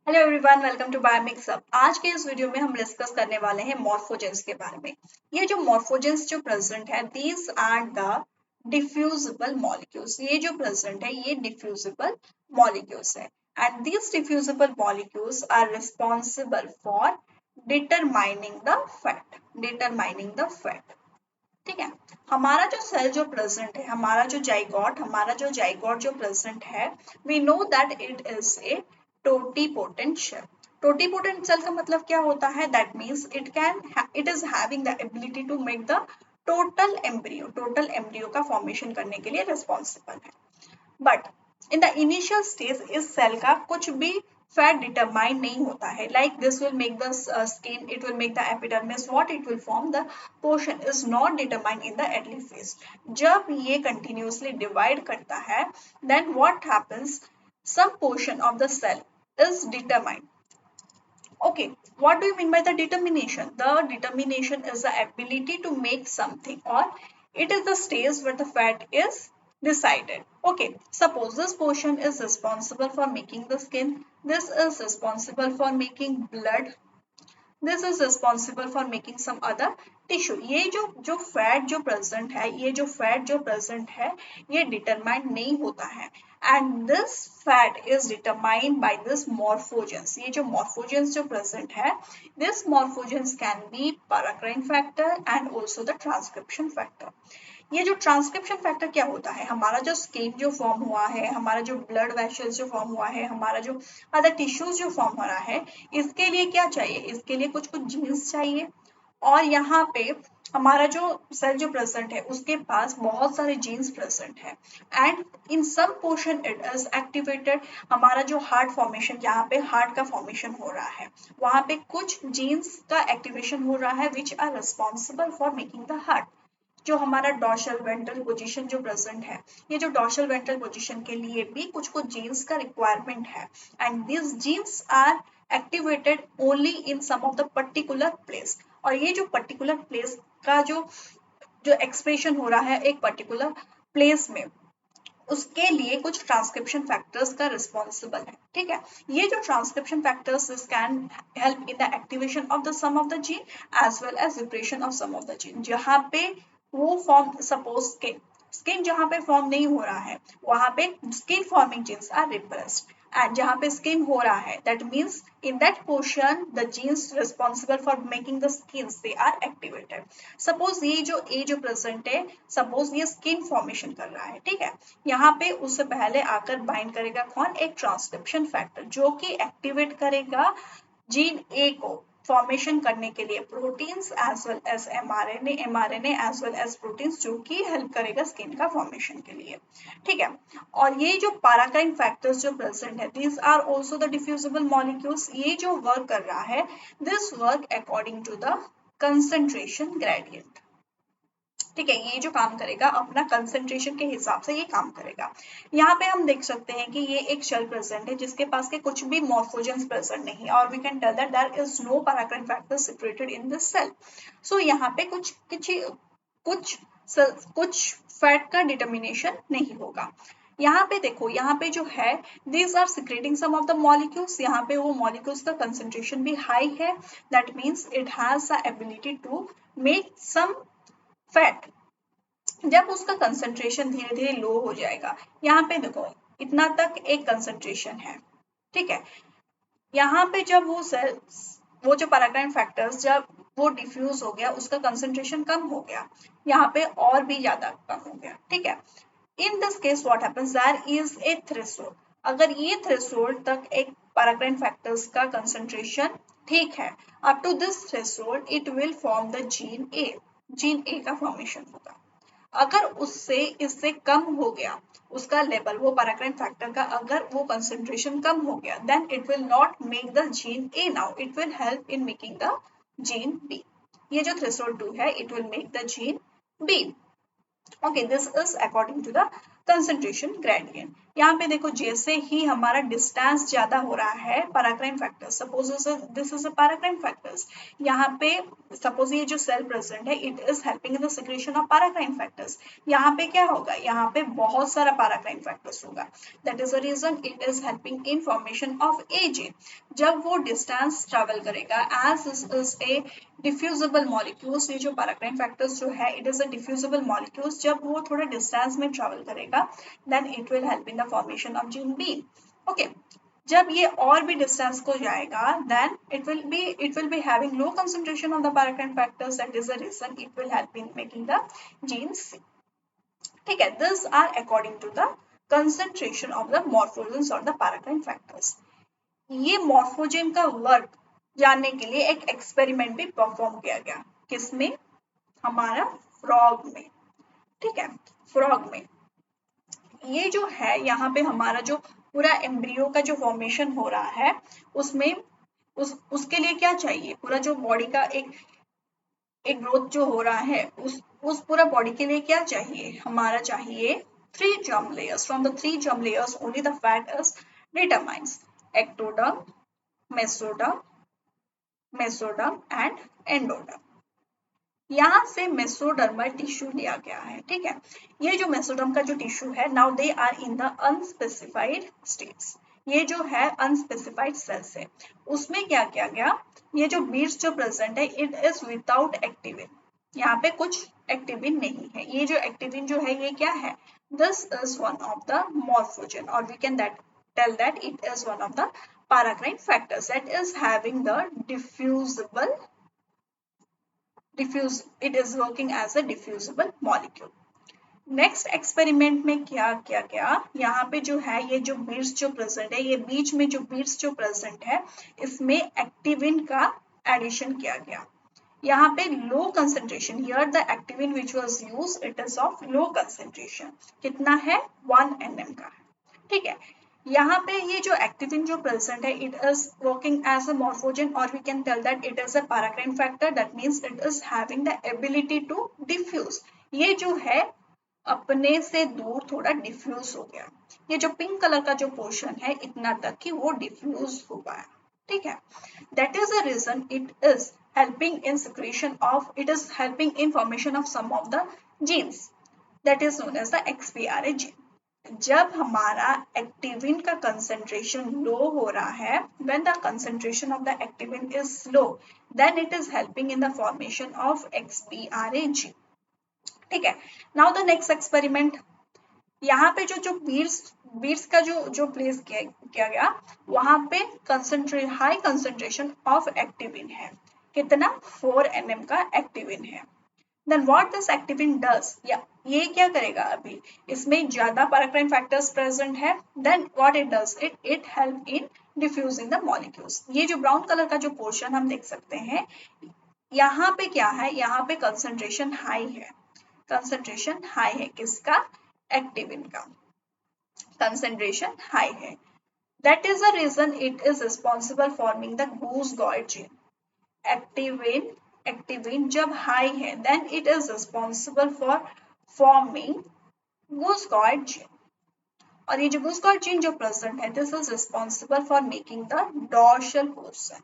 Hello everyone, welcome to Biomix Up. आज के इस वीडियो में हम डिस्कस करने वाले हैं मॉर्फोजेंस के बारे में। ये जो मॉर्फोजेंस जो प्रेजेंट है, these are the diffusible molecules. ये जो प्रेजेंट है ये डिफ्यूजिबल मॉलिक्यूल्स है and these diffusible molecules are responsible for determining the fate. ठीक है। हमारा जो सेल जो प्रेजेंट है, हमारा जो जाइगोट जो प्रेजेंट है, we know that it is a totipotent cell. Totipotent cell का मतलब क्या होता है? That means it is having the ability to make the total embryo का फॉर्मेशन करने के लिए रिस्पॉन्सिबल है। But in the initial stage इस सेल का कुछ भी फैट डिटरमाइन नहीं होता है। Like this will make the skin, it will make the epidermis, what it will form the portion is not determined in the early phase. जब ये continuously divide करता है, then what happens, some portion of the cell is determined. Okay, what do you mean by the determination? The determination is the ability to make something, or it is the stage where the fat is decided. Okay, suppose this portion is responsible for making the skin, this is responsible for making blood, this is responsible for making some other tissue. ये जो fat जो present है, ये determined नहीं होता है and this fate is determined by this morphogens. ये जो मॉर्फोजेंस जो प्रेजेंट है, this morphogens can be paracrine factor and also the transcription factor. ये जो ट्रांसक्रिप्शन फैक्टर क्या होता है? हमारा जो स्किन जो फॉर्म हुआ है, हमारा जो ब्लड वेसल्स जो फॉर्म हुआ है, हमारा जो अदर टिश्यूज जो फॉर्म हो रहा है, इसके लिए क्या चाहिए? इसके लिए कुछ कुछ जीन्स चाहिए। और यहाँ पे हमारा जो सेल जो प्रेजेंट है, उसके पास बहुत सारे जीन्स प्रेजेंट है and in some portion it is activated. हमारा जो हार्ट फॉर्मेशन, जहाँ पे हार्ट का फॉर्मेशन हो रहा है, वहाँ पे कुछ जीन्स का एक्टिवेशन हो रहा है which are responsible for making the heart. जो हमारा डॉर्सल वेंट्रल पोजीशन जो प्रेजेंट है, ये जो डॉर्सल वेंट्रल पोजीशन के लिए भी कुछ कुछ जीन्स का रिक्वायरमेंट है and this genes are activated only in some of the particular place. और ये जो पर्टिकुलर प्लेस का जो जो एक्सप्रेशन हो रहा है एक पर्टिकुलर प्लेस में, उसके लिए कुछ ट्रांसक्रिप्शन फैक्टर्स का रिस्पॉन्सिबल है। ठीक है। ये जो transcription factors can help in the activation of the some of the gene as well as repression of some of the gene. जहाँ पे वो फॉर्म, सपोज स्किन जहाँ पे फॉर्म नहीं हो रहा है, वहां पे skin forming genes are repressed and जहाँ पे स्किन हो रहा है, that means in that portion the genes responsible for making the skin they are activated. Suppose ये जो प्रेजेंट है, सपोज ये स्किन फॉर्मेशन कर रहा है। ठीक है। यहाँ पे उससे पहले आकर बाइंड करेगा कौन? एक ट्रांसक्रिप्शन फैक्टर, जो कि एक्टिवेट करेगा जीन ए को फॉर्मेशन करने के लिए proteins as well as mRNA as well as proteins, जो कि हेल्प करेगा स्किन का फॉर्मेशन के लिए। ठीक है। और ये जो पैराकाइन फैक्टर्स जो प्रेजेंट है, these are also the diffusible molecules. ये जो वर्क कर रहा है, this work according to the concentration gradient. ठीक है। ये जो काम करेगा अपना कंसंट्रेशन के हिसाब से ये काम करेगा। यहाँ पे हम देख सकते हैं कि ये एक शेल प्रेजेंट है जिसके पास के कुछ भी मॉर्फोजेंस प्रेजेंट नहीं है और we can tell that there is no paracrine factor separated in this cell. So यहाँ पे कुछ कुछ फैट का डिटर्मिनेशन नहीं होगा। यहाँ पे देखो, यहाँ पे जो है, these are secreting some of the molecules. यहाँ पे वो मॉलिक्यूल्स का कंसंट्रेशन भी हाई है, that means it has the ability to make some fate. जब उसका कंसंट्रेशन धीरे धीरे लो हो जाएगा, यहाँ पे देखो इतना तक एक कंसंट्रेशन है। ठीक है। यहाँ पे जब वो जो पैराक्राइन फैक्टर्स जब वो डिफ्यूज हो गया, उसका कंसंट्रेशन कम हो गया, यहाँ पे और भी ज्यादा कम हो गया। ठीक है। In this case what happens, there is a threshold. अगर ये थ्रेशोल्ड तक एक पैराक्राइन फैक्टर्स का कंसंट्रेशन ठीक है, up to this threshold it will form the gene A का फॉर्मेशन होगा। अगर उससे इससे कम हो गया उसका लेवल, वो पैराक्राइन फैक्टर का अगर वो कंसंट्रेशन कम हो गया, then it will not make the gene A, now it will help in making the gene B. ये जो थ्रेशोल्ड 2 है, it will make the gene B. Okay, this is according to the concentration gradient. यहाँ पे देखो जैसे ही हमारा distance ज्यादा हो रहा है paracrine factors, suppose this is a paracrine factors, यहाँ पे सपोज ये जो सेल प्रेजेंट है it is helping in the secretion of paracrine factors, यहाँ पे क्या होगा, यहाँ पे बहुत सारा पैराक्राइन फैक्टर्स होगा, that is the reason it is helping in formation of एजे। जब वो डिस्टेंस ट्रेवल करेगा as is a diffusible molecules, ये जो पैराक्राइन फैक्टर्स जो है it is a diffusible molecules, जब वो थोड़ा डिस्टेंस में ट्रेवल करेगा then it will help in the formation of gene B. Okay. जब ये और भी डिस्टेंस को जाएगा then it will be having low concentration of the paracrine factors, that is the reason it will help in making the gene C. ठीक है, these are according to the concentration of the morphogens or the paracrine factors. ये morphogen का work जानने के लिए एक experiment भी perform किया गया, किसमें, हमारा फ्रॉग में। ठीक है, फ्रॉग में ये जो है यहाँ पे हमारा जो पूरा एम्ब्रियो का जो फॉर्मेशन हो रहा है उसमें उसके लिए क्या चाहिए, पूरा जो बॉडी का एक ग्रोथ जो हो रहा है उस पूरा बॉडी के लिए क्या चाहिए, हमारा चाहिए 3 germ layers. From the 3 germ layers only the fat is determines ectoderm, mesoderm, and endoderm. यहाँ से मेसोडर्मल टिश्यू लिया गया है। ठीक है, ये जो मेसोडर्म का जो टिश्यू है now they are in the unspecified states, ये जो है अनस्पेसिफाइड सेल्स है, उसमें क्या किया गया, ये जो बीड्स जो प्रेजेंट है इट इज विदाउट एक्टिविन, यहाँ पे कुछ एक्टिविन नहीं है, ये जो एक्टिविन जो है ये क्या है, this is one of the morphogen और we can tell that it is one of the paracrine factors that is having the it is working as a diffusible molecule. Next experiment में क्या किया गया, यहाँ पे जो है ये जो बीड्स जो प्रेजेंट है, ये बीच में जो बीड्स जो प्रेजेंट है इसमें एक्टिविन का एडिशन किया गया, यहाँ पे low concentration, here the activin which was use it is of low concentration, कितना है 1 nm का है। ठीक है, यहाँ पे ये जो एक्टिविन जो प्रेजेंट है it is working as a morphogen और we can tell that it is a paracrine factor, that means it is having the ability to diffuse, ये जो है अपने से दूर थोड़ा डिफ्यूज हो गया, ये जो पिंक कलर का जो पोर्शन है इतना तक कि वो डिफ्यूज हो पाया। ठीक है, that is the reason it is helping in secretion of, it is helping in formation of some of the genes that is known as the XPRA gene. जब हमारा एक्टिविन का कंसेंट्रेशन लो हो रहा है, when the concentration of the activin is low, then it is helping in the formation of XPRA gene. ठीक है, now the next experiment, यहाँ पे जो बीड्स का जो प्लेस किया गया वहां पे हाई कंसेंट्रेशन ऑफ एक्टिविन है, कितना 4 nm का एक्टिविन है। Then what this activin does, ये क्या करेगा, अभी इसमें ज्यादा पैराक्राइन फैक्टर्स प्रेजेंट है, then what it does, it help in diffusing the molecules. ये जो ब्राउन कलर का जो पोर्शन हम देख सकते हैं यहाँ पे क्या है, यहाँ पे कंसेंट्रेशन हाई है, कंसेंट्रेशन हाई है किसका, एक्टिविन का कंसेंट्रेशन हाई है, that is the reason it is responsible forming the Gouge-Gold gene. Activin जब हाई है then it is responsible for forming Gouge-Gold gene. और ये जो Gouge-Gold gene जो प्रेजेंट है this is responsible for making the dorsal portion.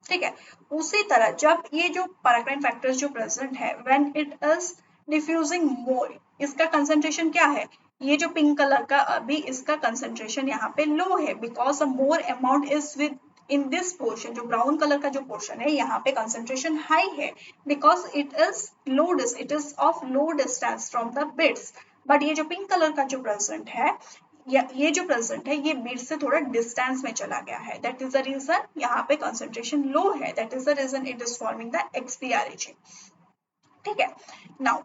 ठीक है, उसी तरह जब ये जो पैराक्राइन फैक्टर्स जो प्रेजेंट है when it is diffusing more, इसका कंसेंट्रेशन क्या है, ये जो पिंक कलर का अभी इसका कंसेंट्रेशन यहाँ पे लो है because more amount is with in this portion, जो ब्राउन कलर का जो पोर्शन है यहाँ पे कंसेंट्रेशन हाई है because it is of low distance from the bits, but ये जो पिंक कलर का जो प्रेजेंट है ये जो प्रेजेंट है ये बीट से थोड़ा डिस्टेंस में चला गया है, दैट इज द रीजन यहाँ पे कंसेंट्रेशन लो है, that is the reason it is forming the XPRA gene. ठीक है, नाउ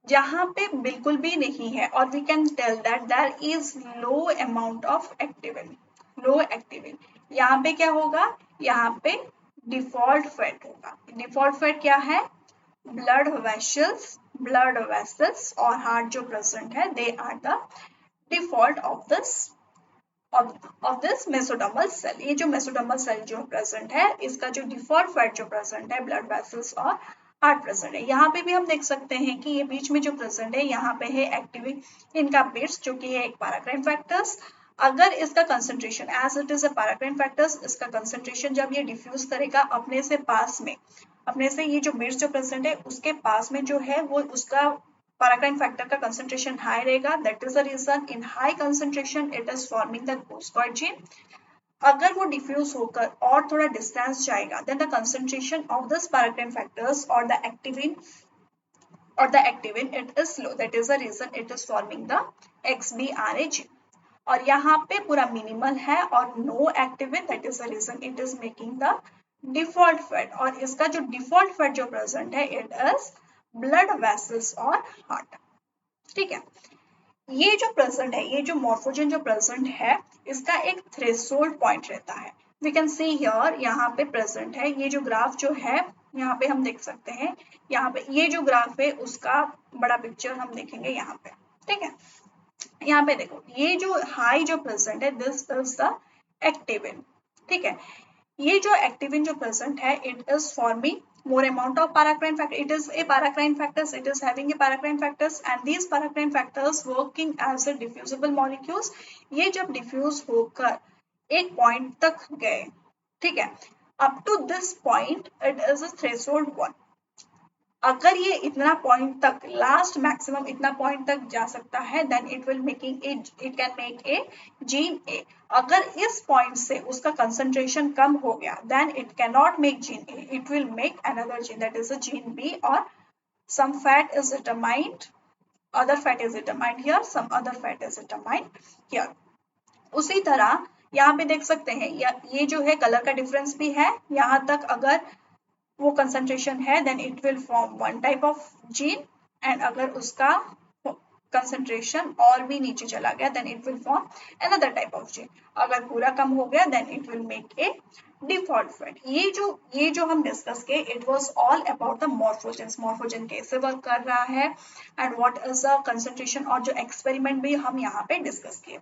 जहां पे बिल्कुल भी नहीं है और we can tell that there is low amount of activin, यहाँ पे क्या होगा, यहाँ पे डिफॉल्ट फैट होगा, डिफॉल्ट फैट क्या है, ब्लड वेसल्स और हार्ट जो प्रेजेंट है they are the default of this mesodermal cell. ये जो मेसोडर्मल सेल जो प्रेजेंट है इसका जो डिफॉल्ट फैट जो प्रेजेंट है ब्लड वेसल्स और आठ प्रेजेंट है। यहाँ पे भी हम देख सकते हैं कि ये बीच में जो प्रेजेंट है यहाँ पे है एक्टिविन इनका बिट्स जो कि है एक पैराक्राइन फैक्टर्स। अगर इसका concentration as it is a paracrine factors, इसका कंसंट्रेशन जब ये डिफ्यूज करेगा अपने से पास में, अपने से ये जो बिट्स जो प्रेजेंट है उसके पास में जो है वो उसका पैराक्राइन फैक्टर का कंसंट्रेशन हाई रहेगा। That is the reason in high concentration it is forming the goosecoid gene. अगर वो डिफ्यूज होकर और थोड़ा डिस्टेंस जाएगा then the concentration of this paracrine factors और the activin it is low, that is the reason it is forming the XBRA gene। और यहाँ पे पूरा मिनिमल है और no activin, that is the reason it is making the default fate. और इसका जो डिफॉल्ट फैट जो प्रेजेंट है इट इज ब्लड वेसल्स और हार्ट। ठीक है, ये जो प्रेजेंट है, ये जो मॉर्फोजन जो प्रेजेंट है इसका एक थ्रेशोल्ड पॉइंट रहता है। वी कैन सी हियर, यहाँ पे प्रेजेंट है ये जो ग्राफ जो है यहाँ पे हम देख सकते हैं, यहाँ पे ये जो ग्राफ है उसका बड़ा पिक्चर हम देखेंगे यहाँ पे। ठीक है, यहाँ पे देखो ये जो हाई जो प्रेजेंट है दिस इज द एक्टिविन। ठीक है, ये जो एक्टिविन जो प्रेजेंट है it is forming more amount of paracrine factor, it is a paracrine factors, it is having a paracrine factors and these paracrine factors working as a diffusible molecules। ये जब diffuse होकर एक point तक गए, ठीक है, up to this point it is a threshold one। अगर ये इतना पॉइंट तक लास्ट मैक्सिमम इतना पॉइंट तक जा सकता है then it will making it can make a gene A. अगर इस पॉइंट से उसका कंसंट्रेशन कम हो गया then it can not make gene A, it will make another gene that is a gene B और some fat is determined, other fat is determined here, some other fat is determined here। उसी तरह यहाँ पे देख सकते हैं ये जो है कलर का डिफरेंस भी है, यहाँ तक अगर वो कंसंट्रेशन है then it will form one type of gene and अगर उसका कंसंट्रेशन और भी नीचे चला गया then it will form another type of gene. अगर पूरा कम हो गया then it will make a default fate. ये जो हम डिस्कस किए it was all about the morphogens, morphogen कैसे वर्क कर रहा है and what is the concentration, और जो एक्सपेरिमेंट भी हम यहाँ पे डिस्कस किए।